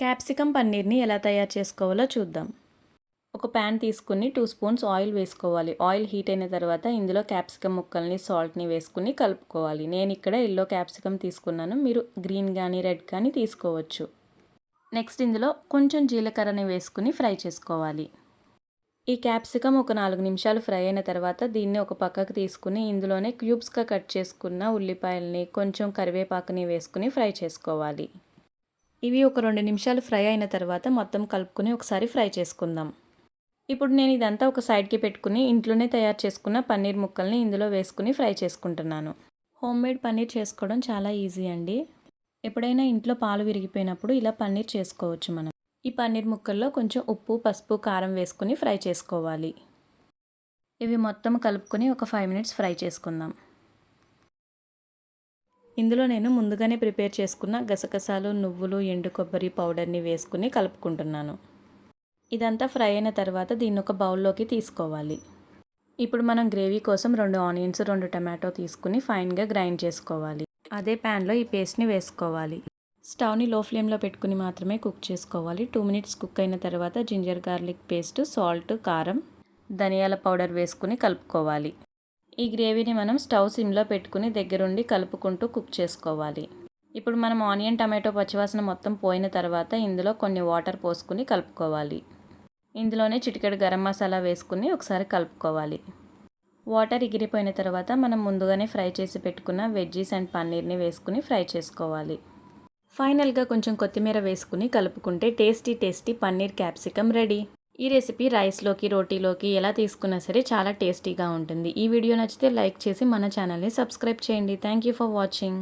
Capsicum పన్నీర్ని ఎలా తయారు చేసుకోవాలో చూద్దాం. ఒక ప్యాన్ తీసుకుని 2 స్పూన్స్ ఆయిల్ వేసుకోవాలి. ఆయిల్ హీట్ అయిన తర్వాత ఇందులో క్యాప్సికమ్ ముక్కల్ని, సాల్ట్ని వేసుకుని కలుపుకోవాలి. నేను ఇక్కడ ఎల్లో క్యాప్సికమ్ తీసుకున్నాను. మీరు గ్రీన్ కానీ రెడ్ కానీ తీసుకోవచ్చు. నెక్స్ట్ ఇందులో కొంచెం జీలకర్రని వేసుకుని ఫ్రై చేసుకోవాలి. ఈ క్యాప్సికమ్ ఒక 4 నిమిషాలు ఫ్రై అయిన తర్వాత దీన్ని ఒక పక్కకు తీసుకుని ఇందులోనే క్యూబ్స్గా కట్ చేసుకున్న ఉల్లిపాయల్ని, కొంచెం కరివేపాకుని వేసుకుని ఫ్రై చేసుకోవాలి. ఇవి ఒక 2 నిమిషాలు ఫ్రై అయిన తర్వాత మొత్తం కలుపుకొని ఒకసారి ఫ్రై చేసుకుందాం. ఇప్పుడు నేను ఇదంతా ఒక సైడ్కి పెట్టుకుని ఇంట్లోనే తయారు చేసుకున్న పన్నీర్ ముక్కల్ని ఇందులో వేసుకుని ఫ్రై చేసుకుంటున్నాను. హోమ్మేడ్ పన్నీర్ చేసుకోవడం చాలా ఈజీ అండి. ఎప్పుడైనా ఇంట్లో పాలు విరిగిపోయినప్పుడు ఇలా పన్నీర్ చేసుకోవచ్చు మనం. ఈ పన్నీర్ ముక్కల్లో కొంచెం ఉప్పు, పసుపు, కారం వేసుకుని ఫ్రై చేసుకోవాలి. ఇవి మొత్తం కలుపుకొని ఒక 5 మినిట్స్ ఫ్రై చేసుకుందాం. ఇందులో నేను ముందుగానే ప్రిపేర్ చేసుకున్న గసగసాలు, నువ్వులు, ఎండు కొబ్బరి పౌడర్ని వేసుకుని కలుపుకుంటున్నాను. ఇదంతా ఫ్రై అయిన తర్వాత దీన్ని ఒక బౌల్లోకి తీసుకోవాలి. ఇప్పుడు మనం గ్రేవీ కోసం 2 ఆనియన్స్, 2 టమాటో తీసుకుని ఫైన్గా గ్రైండ్ చేసుకోవాలి. అదే ప్యాన్లో ఈ పేస్ట్ని వేసుకోవాలి. స్టవ్ని లో ఫ్లేమ్లో పెట్టుకుని మాత్రమే కుక్ చేసుకోవాలి. 2 మినిట్స్ కుక్ అయిన తర్వాత జింజర్ గార్లిక్ పేస్ట్, సాల్ట్, కారం, ధనియాల పౌడర్ వేసుకుని కలుపుకోవాలి. ఈ గ్రేవీని మనం స్టవ్ సిమ్లో పెట్టుకుని దగ్గరుండి కలుపుకుంటూ కుక్ చేసుకోవాలి. ఇప్పుడు మనం ఆనియన్, టమాటో పచ్చివాసన మొత్తం పోయిన తర్వాత ఇందులో కొన్ని వాటర్ పోసుకుని కలుపుకోవాలి. ఇందులోనే చిటికెడు గరం మసాలా వేసుకుని ఒకసారి కలుపుకోవాలి. వాటర్ ఎగిరిపోయిన తర్వాత మనం ముందుగానే ఫ్రై చేసి పెట్టుకున్న వెజ్జీస్ అండ్ పన్నీర్ని వేసుకుని ఫ్రై చేసుకోవాలి. ఫైనల్గా కొంచెం కొత్తిమీర వేసుకుని కలుపుకుంటే టేస్టీ పన్నీర్ క్యాప్సికమ్ రెడీ. ఈ రెసిపీ రైస్లోకి, రోటీలోకి ఎలా తీసుకున్నా సరే చాలా టేస్టీగా ఉంటుంది. ఈ వీడియో నచ్చితే లైక్ చేసి మన ఛానల్ని సబ్స్క్రైబ్ చేయండి. Thank you for watching.